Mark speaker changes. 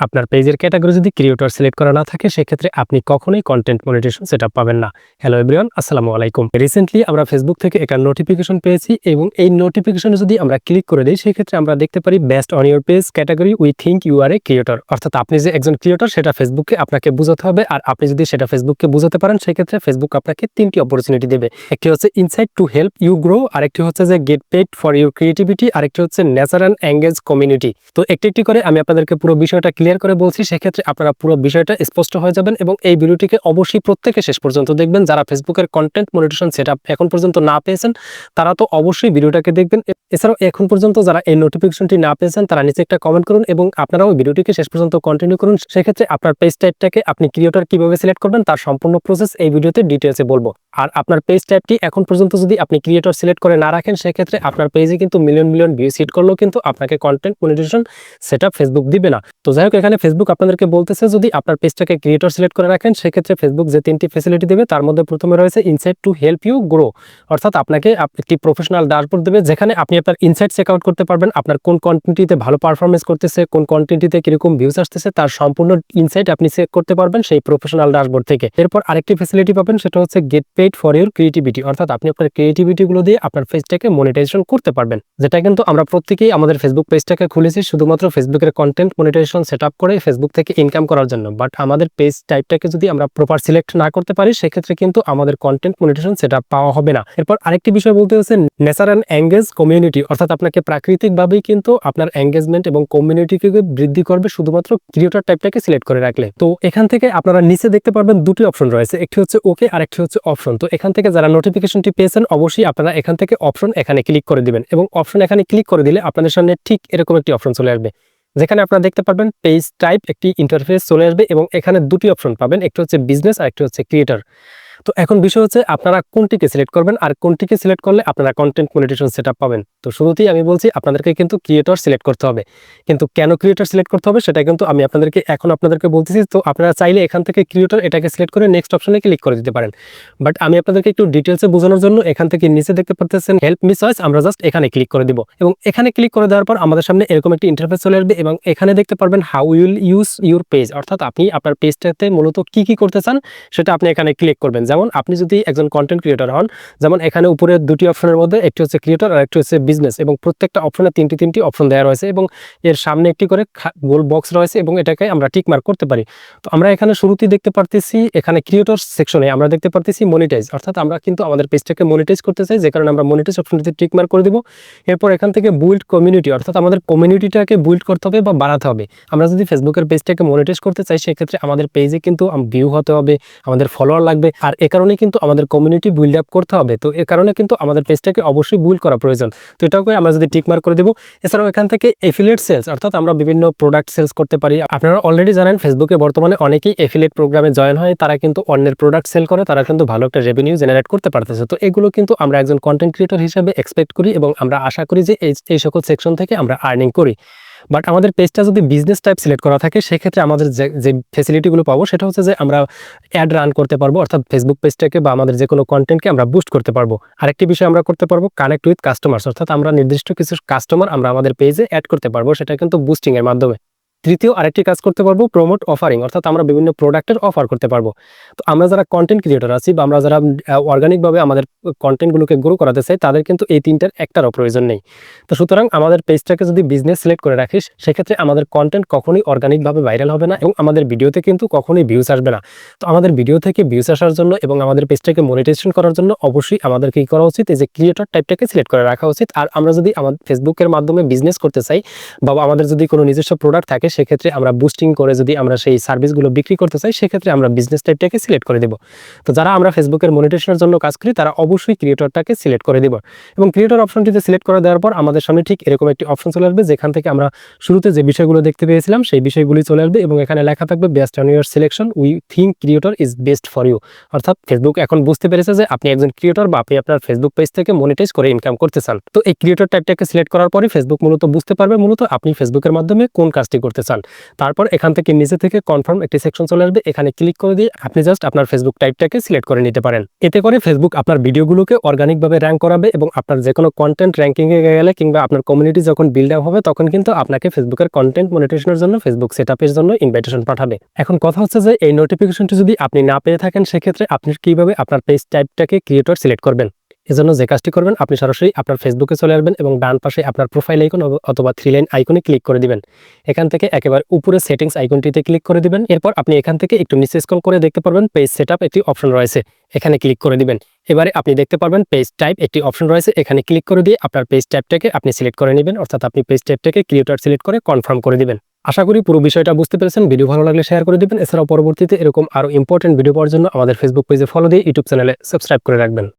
Speaker 1: আপনার পেজের ক্যাটাগরি যদি ক্রিয়েটর সিলেক্ট করা না থাকে সেক্ষেত্রে আপনি কখনোই কন্টেন্ট মনিটাইজেশন সেটআপ পাবেন না। হ্যালো এভরিওয়ান, আসসালামু আলাইকুম। রিসেন্টলি আমরা ফেসবুক থেকে একটা নোটিফিকেশন পেয়েছি এবং এই নোটিফিকেশনে যদি আমরা ক্লিক করে দেই সেক্ষেত্রে আমরা দেখতে পারি based on your page category we think you are a creator. অর্থাৎ আপনি যে একজন ক্রিয়েটর সেটা ফেসবুককে আপনাকে বোঝাতে হবে, আর আপনি যদি সেটা ফেসবুককে বোঝাতে পারেন সেক্ষেত্রে ফেসবুক আপনাকে 3টি অপরচুনিটি দেবে। একটি হচ্ছে insight to help you grow, আরেকটি হচ্ছে যে get paid for your creativity, আরেকটি হচ্ছে নেচার অ্যান্ড এঙ্গেজ কমিউনিটি। তো একটি একটি করে আমি আপনাদেরকে পুরো বিষয়টা ক্লিয়ার করে বলছি, সেক্ষেত্রে আপনারা পুরো বিষয়টা স্পষ্ট হয়ে যাবেন এবং এই ভিডিওটিকে অবশ্যই প্রত্যেকে শেষ পর্যন্ত দেখবেন। যারা ফেসবুকের কন্টেন্ট মনিটাইজেশন সেটআপ এখন পর্যন্ত না পেয়েছেন তারা তো অবশ্যই ভিডিওটাকে দেখবেন। এছাড়াও এখন পর্যন্ত যারা এই নোটিফিকেশনটি না পেয়েছেন তারা নিচে একটা কমেন্ট করুন এবং আপনারাও ভিডিওটিকে শেষ পর্যন্ত কন্টিনিউ করুন। সেক্ষেত্রে আপনার পেজ টাইপটাকে আপনি ক্রিয়েটর কিভাবে সিলেক্ট করবেন তার সম্পূর্ণ প্রসেস এই ভিডিওতে ডিটেইলসে বলবো। আর আপনার পেজ টাইপটি এখন পর্যন্ত যদি আপনি ক্রিয়েটর সিলেক্ট করে না রাখেন সেক্ষেত্রে আপনার পেজে কিন্তু মিলিয়ন মিলিয়ন ভিউজ হিট করলেও কিন্তু আপনাকে কন্টেন্ট মনিটাইজেশন সেটআপ ফেসবুক দিবে না। তো যাই হোক, এখানে ফেসবুক আপনাদেরকে বলতেছে যদি আপনার পেজটাকে ক্রিয়েটর সিলেক্ট করে রাখেন সেক্ষেত্রে ফেসবুক যে 3টি ফ্যাসিলিটি দেবে তার মধ্যে প্রথমে রয়েছে insight to help you grow. অর্থাৎ আপনাকে একটি প্রফেশনাল ড্যাশবোর্ড দেবে যেখানে আপনি আপনার ইনসাইট চেক আউট করতে পারবেন, আপনার কোন কন্টেন্টটিতে ভালো পারফরমেন্স করতেছে, কোন কন্টেন্টটিতে কিরকম ভিউজ আসতেছে তার সম্পূর্ণ ইনসাইট আপনি চেক করতে পারবেন সেই প্রফেশনাল ড্যাশবোর্ড থেকে। এরপর আরেকটি ফ্যাসিলিটি পাবেন, সেটা হচ্ছে get paid for your creativity. অর্থাৎ আপনি আপনার ক্রিয়েটিভিটি গুলো দিয়ে আপনার পেজটাকে মনিটাইজেশন করতে পারবেন, যেটা কিন্তু আমরা প্রত্যেকেই আমাদের ফেসবুক পেজটাকে খুলেছি শুধুমাত্র ফেসবুকের কন্টেন্ট মনিটাইজেশন সেটআপ করে ফেসবুক থেকে ইনকাম করার জন্য। বাট আমাদের পেজ টাইপটাকে যদি আমরা প্রপার সিলেক্ট না করতে পারি সেক্ষেত্রে কিন্তু আমাদের কন্টেন্ট মনিটাইজেশন সেটআপ পাওয়া হবে না। এরপর আরেকটি বিষয় বলতে হচ্ছে নেচার অ্যান্ড এঙ্গেজ কমিউনিটি। অর্থাৎ আপনাকে প্রাকৃতিকভাবেই কিন্তু আপনার এঙ্গেজমেন্ট এবং কমিউনিটিকে বৃদ্ধি করবে শুধুমাত্র ক্রিয়েটর টাইপটাকে সিলেক্ট করে রাখলে। তো এখান থেকে আপনারা নিচে দেখতে পারবেন দুটি অপশন রয়েছে, একটি হচ্ছে ওকে আর একটি হচ্ছে অপশন। তো এখান থেকে যারা নোটিফিকেশনটি পেয়েছেন অবশ্যই আপনারা এখান থেকে অপশন এখানে ক্লিক করে দিবেন এবং অপশন এখানে ক্লিক করে দিলে আপনাদের সামনে ঠিক এরকম একটি অপশন চলে আসবে যেখানে আপনারা দেখতে পারবেন পেজ টাইপ একটি ইন্টারফেস চলে আসবে এবং এখানে দুটি অপশন পাবেন, একটি হচ্ছে বিজনেস আর একটি হচ্ছে ক্রিয়েটর। তো এখন বিষয় হচ্ছে আপনারা কোনটিকে সিলেক্ট করবেন আর কোনটিকে সিলেক্ট করলে আপনারা কন্টেন্ট মনিটাইজেশন সেটআপ পাবেন। তো শুরুতেই আমি বলছি আপনাদেরকে কিন্তু ক্রিয়েটর সিলেক্ট করতে হবে, কিন্তু কেন ক্রিয়েটর সিলেক্ট করতে হবে সেটা কিন্তু আমি আপনাদেরকে বলতেছি। তো আপনারা চাইলে এখান থেকে ক্রিয়েটর এটাকে সিলেক্ট করে নেক্সট অপশনে ক্লিক করে দিতে পারেন, বাট আমি আপনাদেরকে একটু ডিটেইলসে বোঝানোর জন্য এখান থেকে নিচে দেখতে পাচ্ছেন হেল্প মি চয়েস, আমরা জাস্ট এখানে ক্লিক করে দিব এবং এখানে ক্লিক করে দেওয়ার পর আমাদের সামনে এরকম একটি ইন্টারফেস চলে আসবে এবং এখানে দেখতে পারবেন how will use your page. অর্থাৎ আপনি আপনার পেজটাতে মূলত কি করতে চান সেটা আপনি এখানে ক্লিক করবেন। যেমন আপনি যদি একজন কন্টেন্ট ক্রিয়েটর হন, যেমন এখানে উপরে দুটি অপশনের মধ্যে একটি হচ্ছে ক্রিয়েটর আর একটি হচ্ছে বিজনেস এবং প্রত্যেকটা অপশনে তিনটি অপশন দেওয়া রয়েছে এবং এর সামনে একটি করে গোল বক্স রয়েছে এবং এটাকে আমরা টিক মার্ক করতে পারি। তো আমরা এখানে শুরুতেই দেখতে পারতেছি এখানে ক্রিয়েটর সেকশনে আমরা দেখতে পারতেছি মনিটাইজ, অর্থাৎ আমরা কিন্তু আমাদের পেজটাকে মনিটাইজ করতে চাই যে কারণে আমরা মনিটাইজ অপশনটিতে টিক মার্ক করে দিব। এরপর এখান থেকে বিল্ড কমিউনিটি, অর্থাৎ আমাদের কমিউনিটিটাকে বিল্ড করতে হবে বা বাড়াতে হবে। আমরা যদি ফেসবুকের পেজটাকে মনিটাইজ করতে চাই সেক্ষেত্রে আমাদের পেজে কিন্তু ভিউ হতে হবে, আমাদের ফলোয়ার লাগবে, আর এ কারণে কিন্তু আমাদের কমিউনিটি বিল্ড আপ করতে হবে। তো এর কারণে কিন্তু আমাদের পেজটাকে অবশ্যই বিল্ড করা প্রয়োজন। তো এটাকে আমরা যদি টিক মার্ক করে দেব। এছাড়াও এখান থেকে এফিলিয়েট সেলস, অর্থাৎ আমরা বিভিন্ন প্রোডাক্ট সেলস করতে পারি। আপনারা অলরেডি জানেন ফেসবুকে বর্তমানে অনেকেই এফিলিয়েট প্রোগ্রামে জয়েন হয়, তারা কিন্তু অন্যের প্রোডাক্ট সেল করে, তারা কিন্তু ভালো একটা রেভিনিউ জেনারেট করতে পারতেছে। তো এগুলো কিন্তু আমরা একজন কন্টেন্ট ক্রিয়েটর হিসেবে এক্সপেক্ট করি এবং আমরা আশা করি যে এই সকল সেকশন থেকে আমরা আর্নিং করি। বাট আমাদের পেজটা যদি বিজনেস টাইপ সিলেক্ট করা থাকে সেক্ষেত্রে আমাদের যে ফ্যাসিলিটিগুলো পাবো সেটা হচ্ছে যে আমরা অ্যাড রান করতে পারবো, অর্থাৎ ফেসবুক পেজটাকে বা আমাদের যে কোনো কন্টেন্টকে আমরা বুস্ট করতে পারবো। আরেকটি বিষয় আমরা করতে পারবো কানেক্ট উইথ কাস্টমার্স, অর্থাৎ আমরা নির্দিষ্ট কিছু কাস্টমার আমরা আমাদের পেজে অ্যাড করতে পারবো, সেটা কিন্তু বুস্টিং এর মাধ্যমে। তৃতীয় আরেকটি কাজ করতে পারবো প্রমোট অফারিং, অর্থাৎ আমরা বিভিন্ন প্রোডাক্টের অফার করতে পারবো। তো আমরা যারা কন্টেন্ট ক্রিয়েটর আছি বা আমরা যারা অর্গানিকভাবে আমাদের কন্টেন্টগুলোকে গ্রো করাতে চাই তাদের কিন্তু এই তিনটার একটারও প্রয়োজন নেই। তো সুতরাং আমাদের পেজটাকে যদি বিজনেস সিলেক্ট করে রাখিস সেক্ষেত্রে আমাদের কন্টেন্ট কখনোই অর্গানিকভাবে ভাইরাল হবে না এবং আমাদের ভিডিওতে কিন্তু কখনোই ভিউজ আসবে না। তো আমাদের ভিডিও থেকে ভিউজ আসার জন্য এবং আমাদের পেজটাকে মনিটাইজেশন করার জন্য অবশ্যই আমাদের কি করা উচিত, এই যে ক্রিয়েটর টাইপটাকে সিলেক্ট করে রাখা উচিত। আর আমরা যদি আমাদের ফেসবুকের মাধ্যমে বিজনেস করতে চাই বা আমাদের যদি কোনো নিজস্ব প্রোডাক্ট থাকে সেক্ষেত্রে আমরা বুস্টিং করে যদি আমরা সেই সার্ভিসগুলো বিক্রি করতে চাই সেক্ষেত্রে আমরা বিজনেস টাইপটাকে সিলেক্ট করে দেব। তো যারা আমরা ফেসবুকের মনিটাইজেশনের জন্য কাজ করি তারা অবশ্যই ক্রিয়েটরটাকে সিলেক্ট করে দেব এবং ক্রিয়েটর অপশনটিতে সিলেক্ট করে দেওয়ার পর আমাদের সামনে ঠিক এরকম একটি অপশন চলে আসবে যেখান থেকে আমরা শুরুতে যে বিষয়গুলো দেখতে পেয়েছিলাম সেই বিষয়গুলি চলে আসবে এবং এখানে লেখা থাকবে based on your selection we think creator is best for you. অর্থাৎ ফেসবুক এখন বুঝতে পেরেছে যে আপনি একজন ক্রিয়েটর বা আপনি আপনার ফেসবুক পেজ থেকে মনিটাইজ করে ইনকাম করতে চান। তো এই ক্রিয়েটর টাইপটাকে সিলেক্ট করার পরে ফেসবুক মূলত বুঝতে পারবে মূলত আপনি ফেসবুকের মাধ্যমে কোন কাজটি করতে চান। তারপর এখান থেকে নিচে থেকে কনফার্ম একটি সেকশন চলে আসবে, এখানে ক্লিক করে দিয়ে আপনি জাস্ট আপনার ফেসবুক টাইপটাকে সিলেক্ট করে নিতে পারেন। এতে করে ফেসবুক আপনার ভিডিওগুলোকে অর্গানিকভাবে র্যাঙ্ক করাবে এবং আপনার যে কোনো কন্টেন্ট র্যাঙ্কিংয়ে গেলে কিংবা আপনার কমিউনিটি যখন বিল্ড আপ হবে তখন কিন্তু আপনাকে ফেসবুকের কন্টেন্ট মনিটাইজেশনের জন্য ফেসবুক সেটআপের জন্য ইনভাইটেশন পাঠাবে। এখন কথা হচ্ছে যে এই নোটিফিকেশনটি যদি আপনি না পেয়ে থাকেন সেক্ষেত্রে আপনি কিভাবে আপনার পেজ টাইপটাকে ক্রিয়েটর সিলেক্ট করবেন। এজন্য যে কাজটি করবেন, আপনি সরাসরি আপনার ফেসবুকে চলে আসবেন এবং ডান পাশে আপনার প্রোফাইল আইকন অথবা 3 লাইন আইকনে ক্লিক করে দিবেন। এখান থেকে একেবারে উপরে সেটিংস আইকনটিতে ক্লিক করে দিবেন। এরপর আপনি এখান থেকে একটু নিচে স্ক্রল করে দেখতে পারবেন পেজ সেটআপ একটি অপশন রয়েছে, এখানে ক্লিক করে দিবেন। এবারে আপনি দেখতে পারবেন পেজ টাইপ একটি অপশন রয়েছে, এখানে ক্লিক করে দিয়ে আপনার পেজ টাইপটাকে আপনি সিলেক্ট করে নেবেন, অর্থাৎ আপনি পেজ টাইপটাকে ক্রিয়েটর সিলেক্ট করে কনফার্ম করে দিবেন। আশা করি পুরো বিষয়টা বুঝতে পেরেছেন। ভিডিও ভালো লাগলে শেয়ার করে দিবেন। এছাড়াও পরবর্তীতে এরকম আরো ইম্পর্টেন্ট ভিডিও পাওয়ার জন্য আমাদের ফেসবুক পেজে ফলো দিয়ে ইউটিউব চ্যানেলে সাবস্ক্রাইব করে রাখবেন।